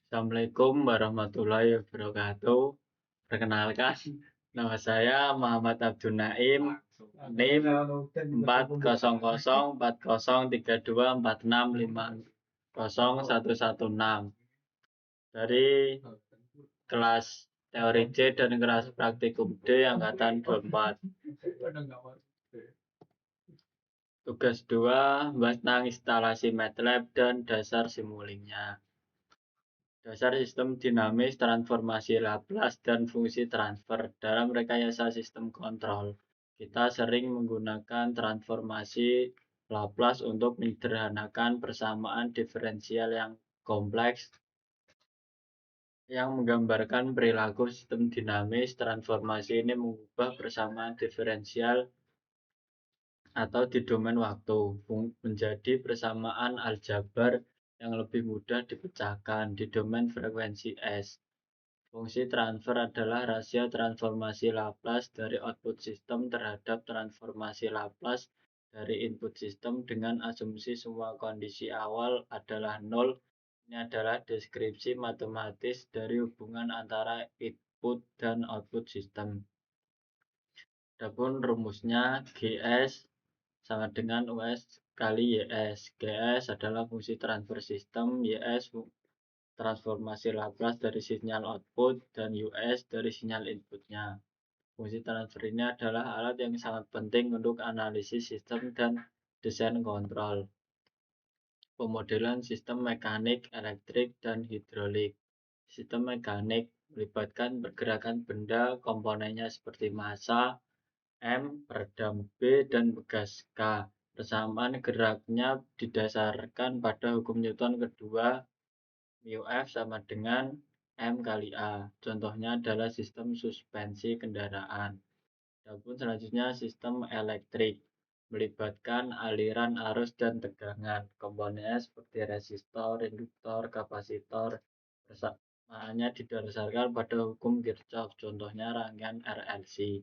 Assalamualaikum warahmatullahi wabarakatuh. Perkenalkan, nama saya Muhammad Abdul Naim, NIM 4004032465016 dari kelas teori C dan kelas praktikum D angkatan 24. Tugas 2, bahas tentang instalasi MATLAB dan dasar simulingnya. Dasar sistem dinamis, transformasi Laplace, dan fungsi transfer. Dalam rekayasa sistem kontrol, kita sering menggunakan transformasi Laplace untuk menyederhanakan persamaan diferensial yang kompleks yang menggambarkan perilaku sistem dinamis. Transformasi ini mengubah persamaan diferensial atau di domain waktu menjadi persamaan aljabar yang lebih mudah dipecahkan di domain frekuensi S. Fungsi transfer adalah rasio transformasi Laplace dari output sistem terhadap transformasi Laplace dari input sistem dengan asumsi semua kondisi awal adalah nol. Ini adalah deskripsi matematis dari hubungan antara input dan output sistem. Adapun rumusnya GS sama dengan US kali YS. GS adalah fungsi transfer sistem, YS transformasi Laplace dari sinyal output, dan US dari sinyal inputnya. Fungsi transfer ini adalah alat yang sangat penting untuk analisis sistem dan desain kontrol. Pemodelan sistem mekanik, elektrik, dan hidrolik. Sistem mekanik melibatkan pergerakan benda, komponennya seperti massa M, peredam B, dan pegas K. Persamaan geraknya didasarkan pada hukum Newton kedua, μF sama dengan M kali A. Contohnya adalah sistem suspensi kendaraan. Adapun selanjutnya sistem elektrik melibatkan aliran arus dan tegangan. Komponennya seperti resistor, induktor, kapasitor. Persamaannya didasarkan pada hukum Kirchhoff. Contohnya rangkaian RLC.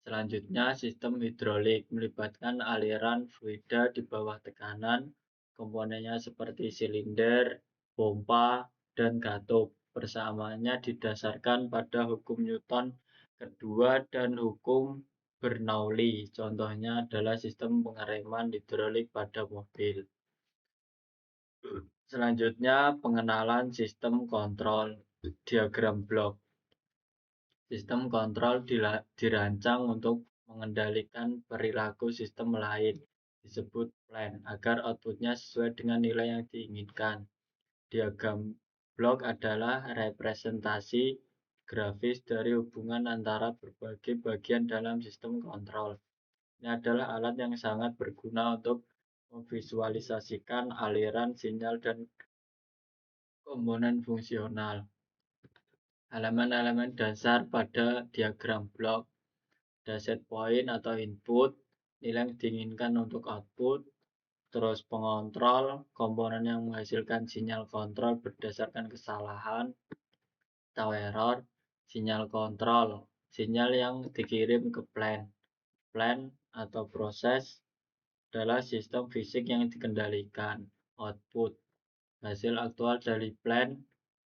Selanjutnya sistem hidrolik melibatkan aliran fluida di bawah tekanan. Komponennya seperti silinder, pompa, dan katup. Persamaannya didasarkan pada hukum Newton kedua dan hukum Bernoulli. Contohnya adalah sistem pengereman hidrolik pada mobil. Selanjutnya pengenalan sistem kontrol. Diagram blok. Sistem kontrol dirancang untuk mengendalikan perilaku sistem lain, disebut plan, agar outputnya sesuai dengan nilai yang diinginkan. Diagram blok adalah representasi grafis dari hubungan antara berbagai bagian dalam sistem kontrol. Ini adalah alat yang sangat berguna untuk memvisualisasikan aliran sinyal dan komponen fungsional. Elemen-elemen dasar pada diagram blok. Ada set point atau input, nilai yang diinginkan untuk output, terus pengontrol, komponen yang menghasilkan sinyal kontrol berdasarkan kesalahan atau error, sinyal kontrol, sinyal yang dikirim ke plan. Plan atau proses adalah sistem fisik yang dikendalikan. Output, hasil aktual dari plan,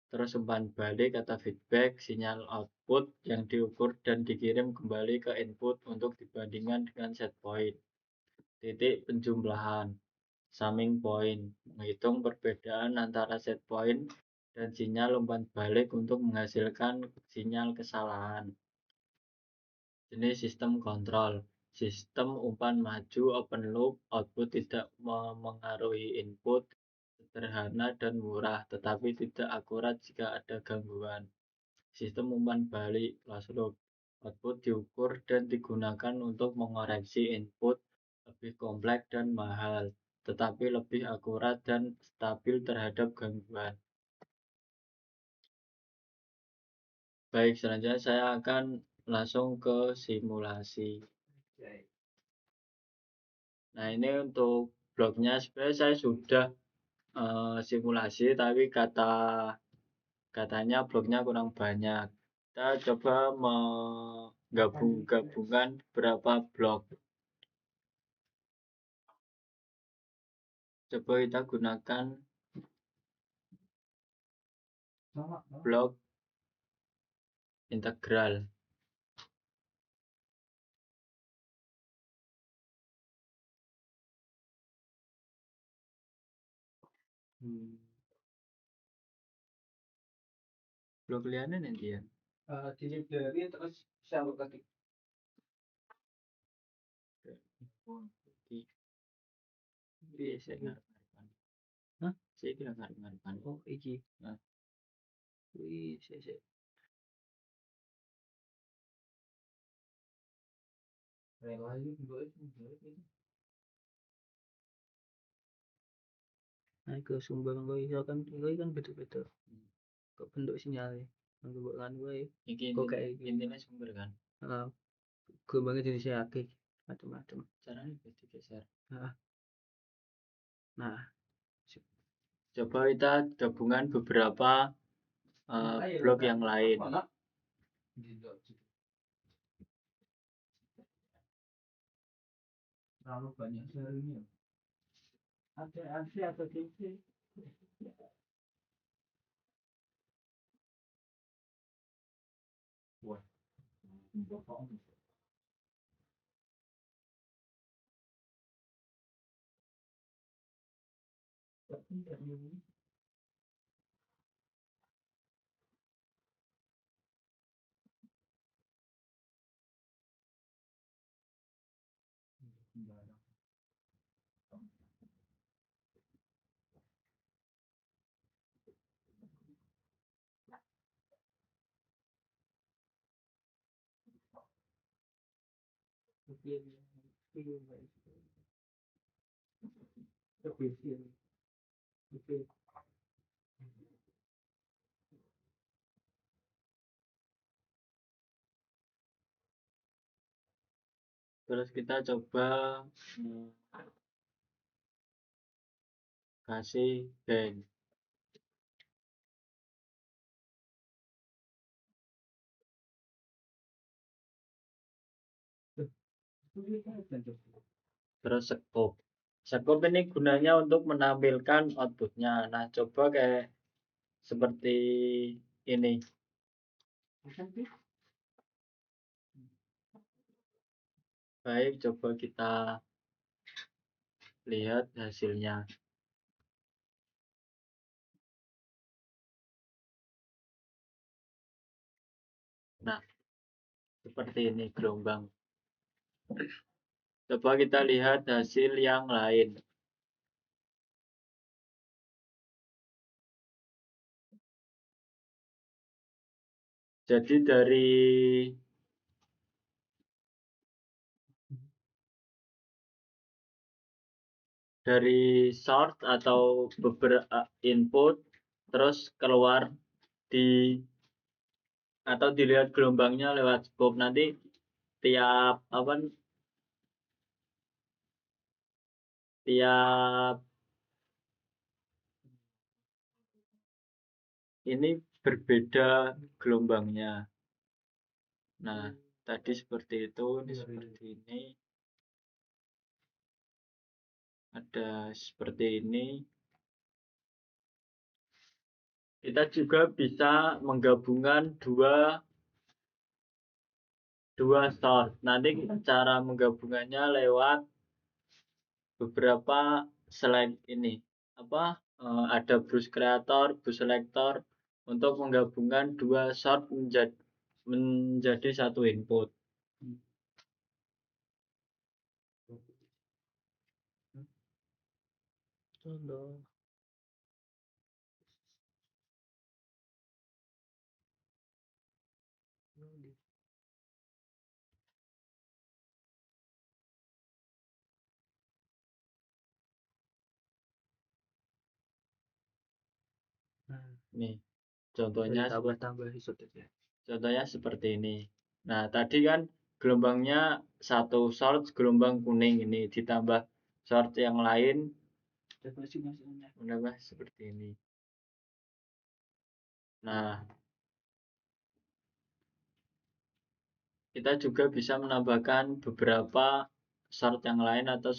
terus umpan balik atau feedback, sinyal output yang diukur dan dikirim kembali ke input untuk dibandingkan dengan set point. Titik penjumlahan, summing point, menghitung perbedaan antara set point dan sinyal umpan balik untuk menghasilkan sinyal kesalahan. Jenis sistem kontrol. Sistem umpan maju open loop, output tidak memengaruhi input, sederhana dan murah, tetapi tidak akurat jika ada gangguan. Sistem umpan balik closed loop, output diukur dan digunakan untuk mengoreksi input, lebih kompleks dan mahal, tetapi lebih akurat dan stabil terhadap gangguan. Baik, selanjutnya saya akan langsung ke simulasi. Nah, ini untuk bloknya sebenarnya saya sudah simulasi, tapi katanya bloknya kurang banyak. Kita coba menggabungkan beberapa blok. Coba kita gunakan blok integral. Blok liane nanti ya. Dilibrary terus saya ketik. Biasa ngarep-ngarepan. Hah? Saya kira ngarep-ngarepan. Oh, iki. Nah. Wih, saya. Nah, ke sumber gue kan beda-beda. Kok bentuk sinyalnya. Nggak buat kan gue. Iki Kok kayak intinya sumber kan. Gelombangnya jadi saya macam-macam. Caranya digeser. Nah, coba kita gabungan beberapa blok yang lain. Terlalu banyak serinya. Ada atau DC. Wah. Terus kita coba kasih band. Terus scope. Scope ini gunanya untuk menampilkan outputnya. Nah, coba kayak seperti ini. Baik, coba kita lihat hasilnya. Nah, seperti ini gelombang. Coba kita lihat hasil yang lain. Jadi dari source atau beberapa input terus keluar atau dilihat gelombangnya lewat scope. Nanti tiap ini berbeda gelombangnya. Nah, tadi seperti itu, ini seperti ini. Ada seperti ini. Kita juga bisa menggabungkan dua source. Nanti cara menggabungannya lewat beberapa select ini. Ada brush creator, brush selector untuk menggabungkan dua source menjadi satu input. Contoh. Nih, contohnya tambah contohnya seperti ini. Nah, tadi kan gelombangnya satu source gelombang kuning ini ditambah source yang lain menambah seperti ini. Nah, kita juga bisa menambahkan beberapa source yang lain atau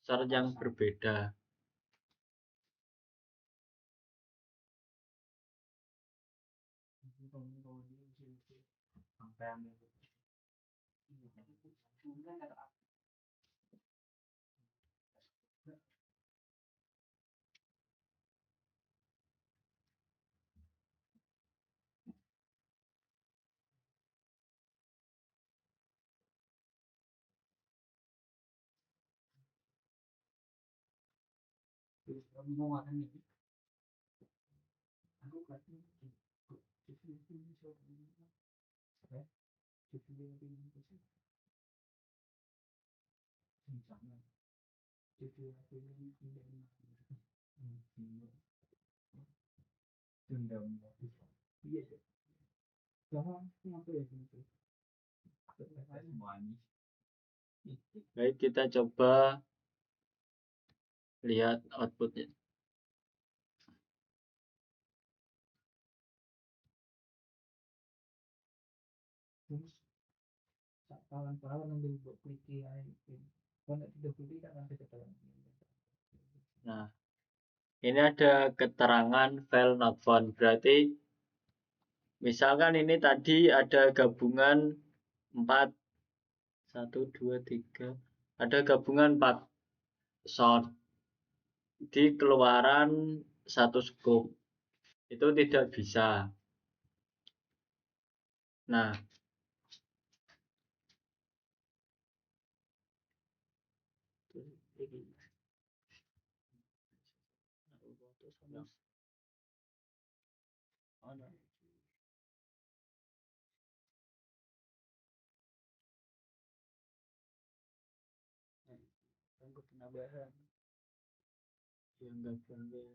syarat yang berbeda. Baik, kita coba lihat outputnya. Nah, ini ada keterangan file not found. Berarti misalkan ini tadi ada gabungan 4, 1, 2, 3. Ada gabungan 4 short di keluaran satu scope. Itu tidak bisa. Nah, penambahan yang enggak boleh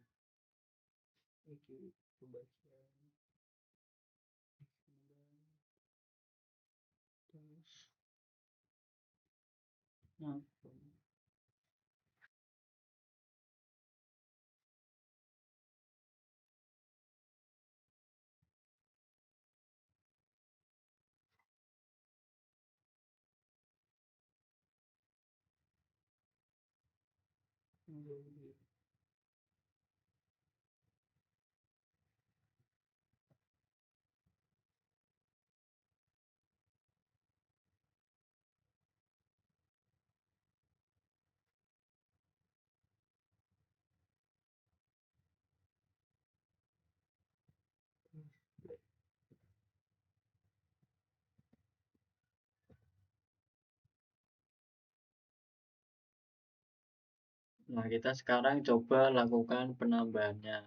Nah, kita sekarang coba lakukan penambahannya.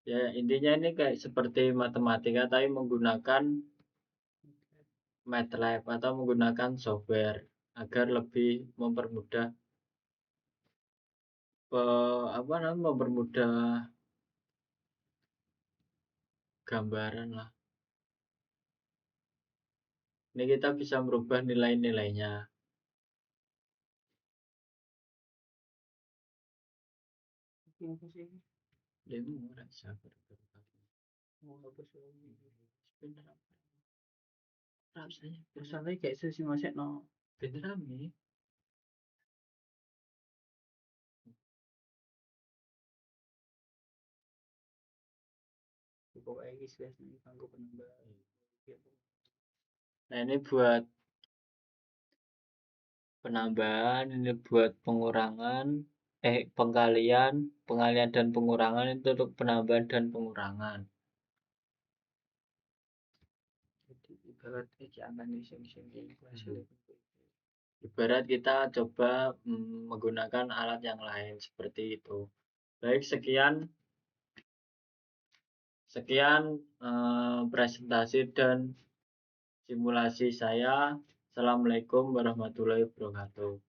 Ya, intinya ini kayak seperti matematika tapi menggunakan MATLAB atau menggunakan software agar lebih mempermudah mempermudah gambaran lah. Ini kita bisa merubah nilai-nilainya. Rasanya kayak sesi masih no. Beneran nih. Nah, ini buat penambahan, ini buat pengurangan, pengalian dan pengurangan itu untuk penambahan dan pengurangan. Ibarat kita coba menggunakan alat yang lain seperti itu. Baik, sekian presentasi dan simulasi saya. Assalamualaikum warahmatullahi wabarakatuh.